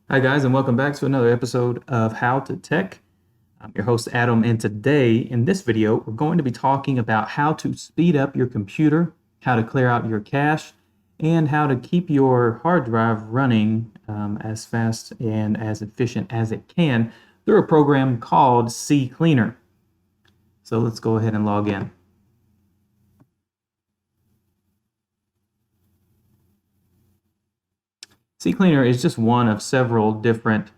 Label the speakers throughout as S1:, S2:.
S1: Hi, guys, and welcome back to another episode of How to Tech. I'm your host, Adam, and today in this video, we're going to be talking about how to speed up your computer, how to clear out your cache, and how to keep your hard drive running as fast and as efficient as it can through a program called CCleaner. So let's go ahead and log in. CCleaner is just one of several different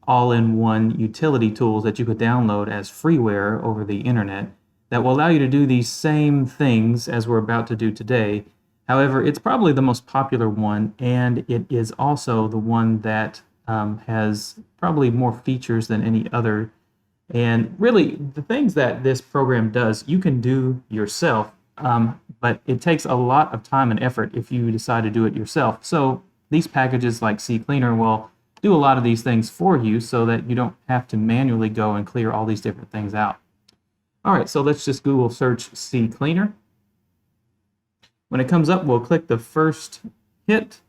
S1: all-in-one utility tools that you could download as freeware over the internet that will allow you to do these same things as we're about to do today. However, it's probably the most popular one, and it is also the one that has probably more features than any other. And really, the things that this program does, you can do yourself, but it takes a lot of time and effort if you decide to do it yourself. So these packages like CCleaner will do a lot of these things for you so that you don't have to manually go and clear all these different things out. All right, so let's just Google search CCleaner. When it comes up, we'll click the first hit.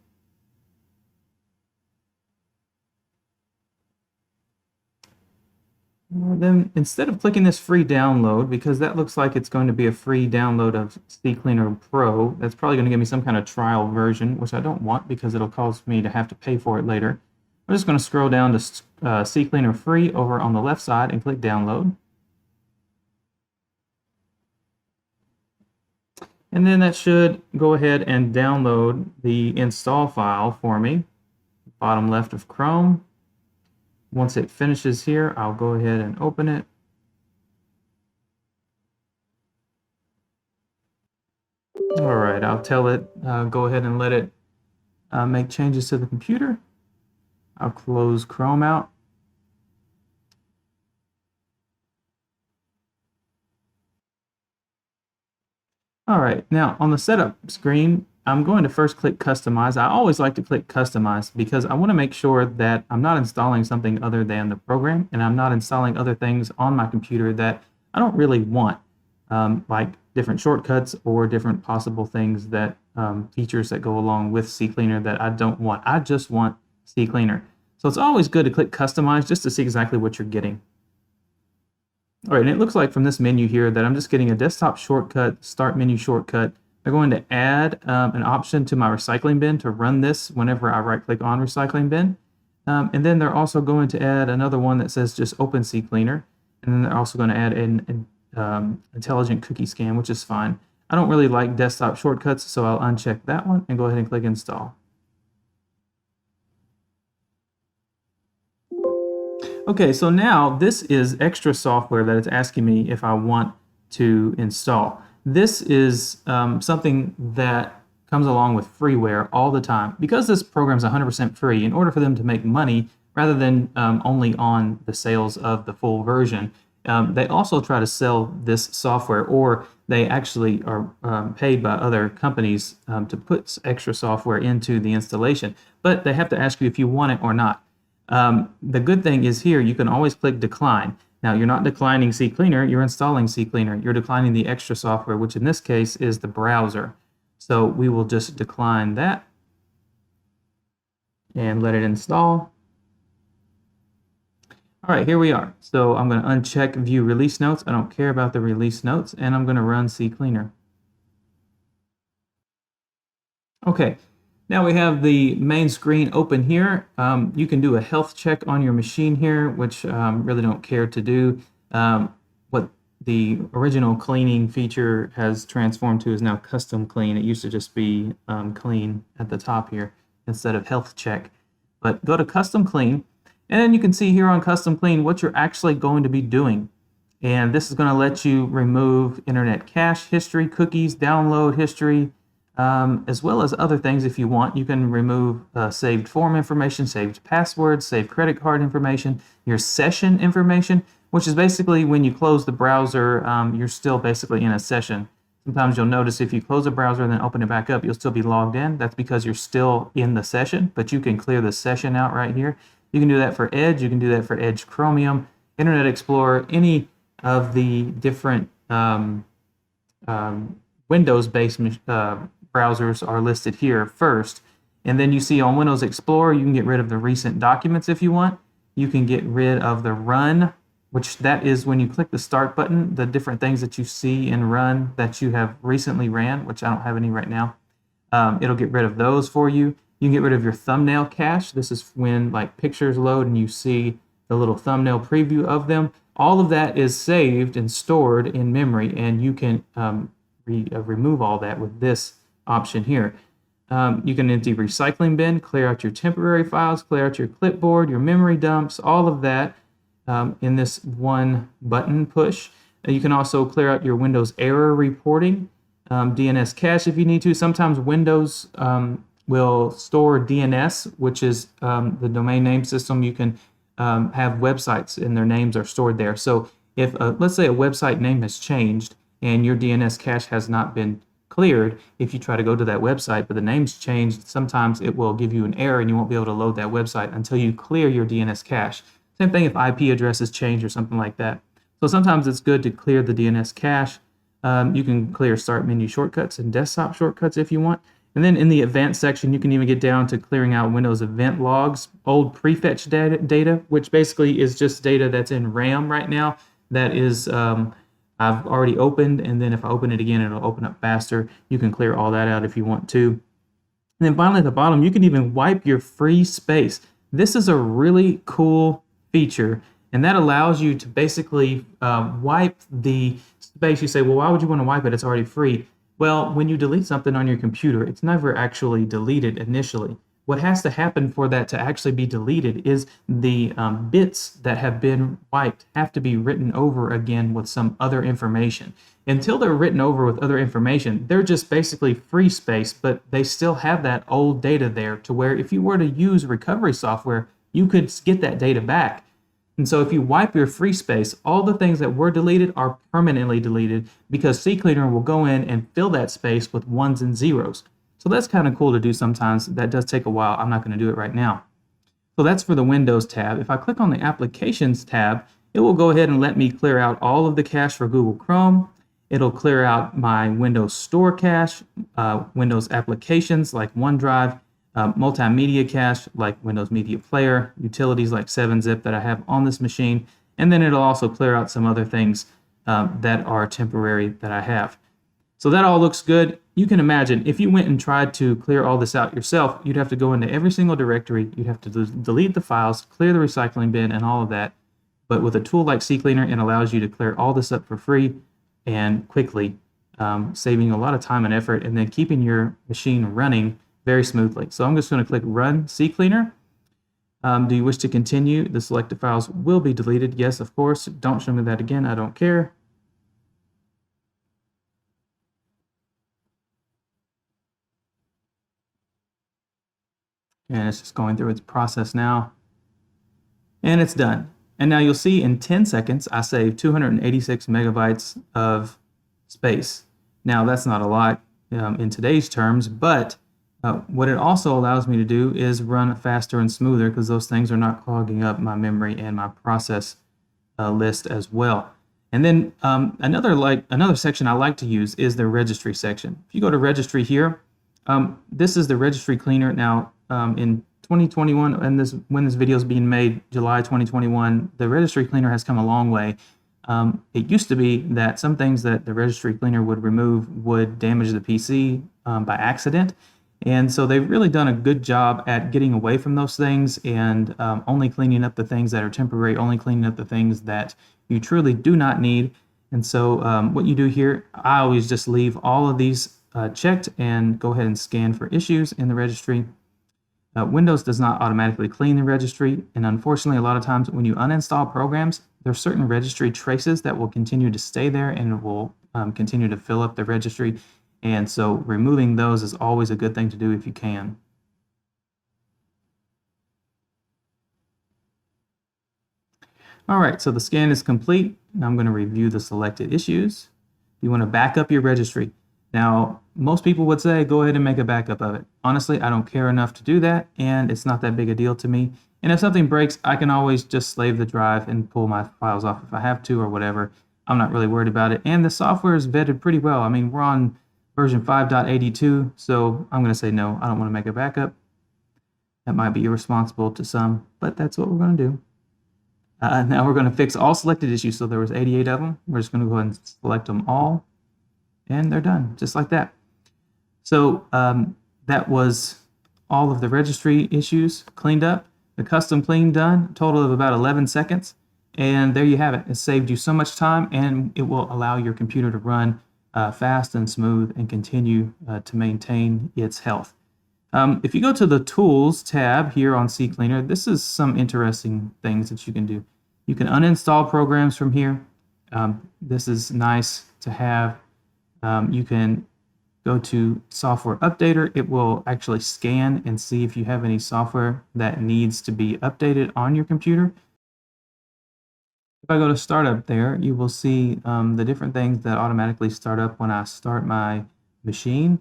S1: Then instead of clicking this free download, because that looks like it's going to be a free download of CCleaner Pro, that's probably going to give me some kind of trial version, which I don't want because it'll cause me to have to pay for it later. I'm just going to scroll down to CCleaner Free over on the left side and click download. And then that should go ahead and download the install file for me, bottom left of Chrome. Once it finishes here, I'll go ahead and open it. All right, I'll tell it, go ahead and let it make changes to the computer. I'll close Chrome out. All right, now on the setup screen, I'm going to first click Customize. I always like to click Customize because I want to make sure that I'm not installing something other than the program, and I'm not installing other things on my computer that I don't really want, like different shortcuts or different possible things that features that go along with CCleaner that I don't want. I just want CCleaner. So it's always good to click Customize just to see exactly what you're getting. All right, and it looks like from this menu here that I'm just getting a desktop shortcut, start menu shortcut. They're going to add an option to my recycling bin to run this whenever I right-click on recycling bin. And then they're also going to add another one that says just open CCleaner. And then they're also going to add an intelligent cookie scan, which is fine. I don't really like desktop shortcuts, so I'll uncheck that one and go ahead and click install. Okay, so now this is extra software that it's asking me if I want to install. This is something that comes along with freeware all the time. Because this program is 100% free, in order for them to make money, rather than only on the sales of the full version, they also try to sell this software, or they actually are paid by other companies to put extra software into the installation. But they have to ask you if you want it or not. The good thing is here, you can always click decline. Now, you're not declining CCleaner, you're installing CCleaner. You're declining the extra software, which in this case is the browser. So we will just decline that and let it install. All right, here we are. So I'm going to uncheck view release notes. I don't care about the release notes, and I'm going to run CCleaner. Okay. Now we have the main screen open here. You can do a health check on your machine here, which really don't care to do. What the original cleaning feature has transformed to is now custom clean. It used to just be clean at the top here instead of health check. But go to custom clean, and then you can see here on custom clean what you're actually going to be doing. And this is going to let you remove internet cache history, cookies, download history, as well as other things if you want. You can remove saved form information, saved passwords, saved credit card information, your session information, which is basically when you close the browser, you're still basically in a session. Sometimes you'll notice if you close a browser and then open it back up, you'll still be logged in. That's because you're still in the session, but you can clear the session out right here. You can do that for Edge. You can do that for Edge Chromium, Internet Explorer, any of the different Windows-based browsers are listed here first. And then you see on Windows Explorer, you can get rid of the recent documents if you want. You can get rid of the run, which that is when you click the start button, the different things that you see in run that you have recently ran, which I don't have any right now. It'll get rid of those for you. You can get rid of your thumbnail cache. This is when like pictures load and you see the little thumbnail preview of them. All of that is saved and stored in memory, and you can remove all that with this option here. You can empty recycling bin, clear out your temporary files, clear out your clipboard, your memory dumps, all of that in this one button push. You can also clear out your Windows error reporting, DNS cache if you need to. Sometimes Windows will store DNS, which is the domain name system. You can have websites and their names are stored there. So if, let's say, a website name has changed and your DNS cache has not been cleared, if you try to go to that website but the name's changed, sometimes it will give you an error and you won't be able to load that website until you clear your DNS cache. Same thing if IP addresses change or something like that. So sometimes it's good to clear the DNS cache. You can clear start menu shortcuts and desktop shortcuts if you want. And then in the advanced section, you can even get down to clearing out Windows event logs, old prefetch data, which basically is just data that's in RAM right now that is I've already opened, and then if I open it again, it'll open up faster. You can clear all that out if you want to. And then finally at the bottom, you can even wipe your free space. This is a really cool feature, and that allows you to basically wipe the space. You say, well, why would you want to wipe it? It's already free. Well, when you delete something on your computer, it's never actually deleted initially. What has to happen for that to actually be deleted is the bits that have been wiped have to be written over again with some other information. Until they're written over with other information, they're just basically free space, but they still have that old data there to where if you were to use recovery software, you could get that data back. And so if you wipe your free space, all the things that were deleted are permanently deleted because CCleaner will go in and fill that space with ones and zeros. So that's kind of cool to do sometimes. That does take a while. I'm not going to do it right now. So that's for the Windows tab. If I click on the Applications tab, it will go ahead and let me clear out all of the cache for Google Chrome. It'll clear out my Windows Store cache, Windows applications like OneDrive, multimedia cache like Windows Media Player, utilities like 7-Zip that I have on this machine, and then it'll also clear out some other things that are temporary that I have. So that all looks good. You can imagine if you went and tried to clear all this out yourself, you'd have to go into every single directory, you'd have to delete the files, clear the recycling bin and all of that. But with a tool like CCleaner, it allows you to clear all this up for free and quickly, saving a lot of time and effort and then keeping your machine running very smoothly. So I'm just going to click Run CCleaner. Do you wish to continue? The selected files will be deleted. Yes, of course. Don't show me that again. I don't care. And it's just going through its process now. And it's done. And now you'll see in 10 seconds, I saved 286 megabytes of space. Now that's not a lot in today's terms, but what it also allows me to do is run faster and smoother because those things are not clogging up my memory and my process list as well. And then another section I like to use is the registry section. If you go to registry here, this is the registry cleaner. Now in 2021, and when this video is being made, July 2021, the registry cleaner has come a long way. It used to be that some things that the registry cleaner would remove would damage the PC by accident. And so they've really done a good job at getting away from those things and only cleaning up the things that are temporary, only cleaning up the things that you truly do not need. And so what you do here, I always just leave all of these checked and go ahead and scan for issues in the registry. Windows does not automatically clean the registry, and unfortunately a lot of times when you uninstall programs, there are certain registry traces that will continue to stay there and it will continue to fill up the registry. And so removing those is always a good thing to do if you can. All right, so the scan is complete. Now I'm going to review the selected issues. You want to back up your registry. Now, most people would say, go ahead and make a backup of it. Honestly, I don't care enough to do that, and it's not that big a deal to me. And if something breaks, I can always just slave the drive and pull my files off if I have to or whatever. I'm not really worried about it. And the software is vetted pretty well. I mean, we're on version 5.82, so I'm going to say no, I don't want to make a backup. That might be irresponsible to some, but that's what we're going to do. Now we're going to fix all selected issues. So there was 88 of them. We're just going to go ahead and select them all, and they're done, just like that. So that was all of the registry issues cleaned up. The custom clean done, total of about 11 seconds. And there you have it. It saved you so much time, and it will allow your computer to run fast and smooth and continue to maintain its health. If you go to the Tools tab here on CCleaner, this is some interesting things that you can do. You can uninstall programs from here. This is nice to have. You can go to Software Updater. It will actually scan and see if you have any software that needs to be updated on your computer. If I go to Startup there, you will see the different things that automatically start up when I start my machine.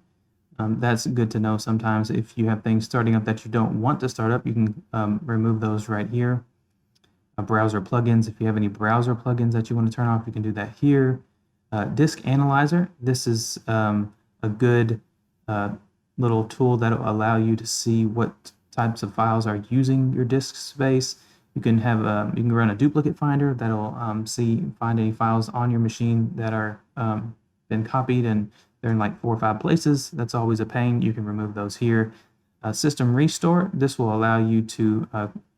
S1: That's good to know. Sometimes if you have things starting up that you don't want to start up, you can remove those right here. Browser plugins, if you have any browser plugins that you want to turn off, you can do that here. Disk Analyzer, this is a good little tool that will allow you to see what types of files are using your disk space. You can have you can run a duplicate finder that'll find any files on your machine that are been copied and they're in like 4 or 5 places. That's always a pain. You can remove those here. System Restore, this will allow you to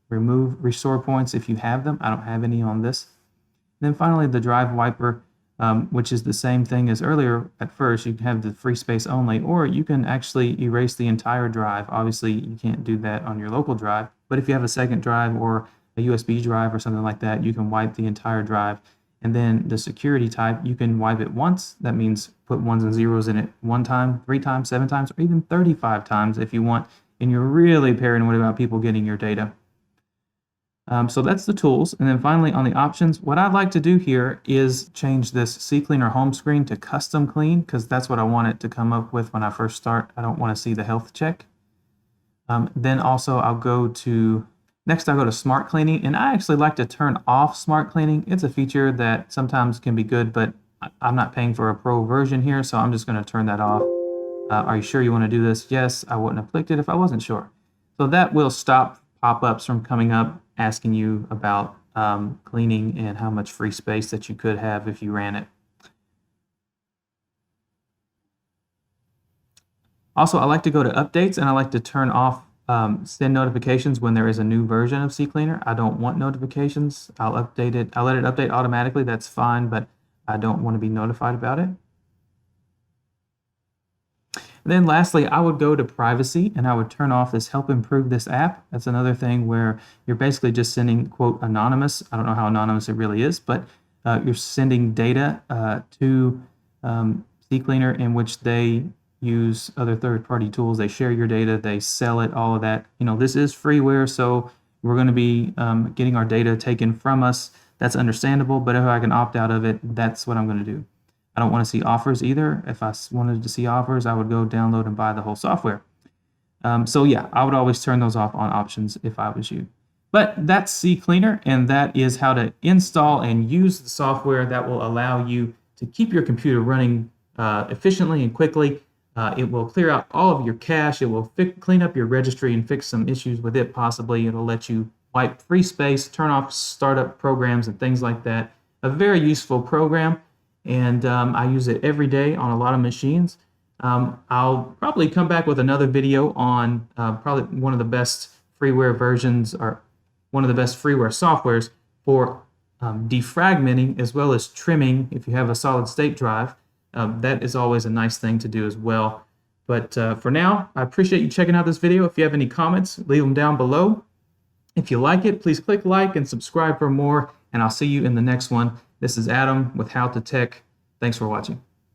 S1: remove restore points if you have them. I don't have any on this. And then finally, the Drive Wiper, which is the same thing as earlier. At first, you can have the free space only, or you can actually erase the entire drive. Obviously, you can't do that on your local drive, but if you have a second drive or a USB drive or something like that, you can wipe the entire drive. And then the security type, you can wipe it once. That means put 1s and 0s in it 1 time, 3 times, 7 times, or even 35 times if you want, and you're really paranoid about people getting your data. So that's the tools. And then finally on the options, what I'd like to do here is change this CCleaner home screen to custom clean, because that's what I want it to come up with when I first start. I don't want to see the health check. Then also I'll go to smart cleaning, and I actually like to turn off smart cleaning. It's a feature that sometimes can be good, but I'm not paying for a pro version here, so I'm just going to turn that off. Are you sure you want to do this? Yes, I wouldn't have clicked it if I wasn't sure. So that will stop pop-ups from coming up asking you about cleaning and how much free space that you could have if you ran it. Also, I like to go to updates, and I like to turn off send notifications when there is a new version of CCleaner. I don't want notifications. I'll update it. I'll let it update automatically. That's fine, but I don't want to be notified about it. And then lastly, I would go to privacy, and I would turn off this help improve this app. That's another thing where you're basically just sending, quote, anonymous. I don't know how anonymous it really is, but you're sending data to CCleaner in which they use other third-party tools. They share your data, they sell it, all of that. You know, this is freeware, so we're going to be getting our data taken from us. That's understandable, but if I can opt out of it, that's what I'm going to do. I don't want to see offers either. If I wanted to see offers, I would go download and buy the whole software. So yeah, I would always turn those off on options if I was you. But that's CCleaner, and that is how to install and use the software that will allow you to keep your computer running efficiently and quickly. It will clear out all of your cache. It will clean up your registry and fix some issues with it possibly. It'll let you wipe free space, turn off startup programs and things like that. A very useful program, and I use it every day on a lot of machines. I'll probably come back with another video on probably one of the best freeware versions, or one of the best freeware softwares for defragmenting as well as trimming if you have a solid state drive. That is always a nice thing to do as well. But for now, I appreciate you checking out this video. If you have any comments, leave them down below. If you like it, please click like and subscribe for more, and I'll see you in the next one. This is Adam with How to Tech. Thanks for watching.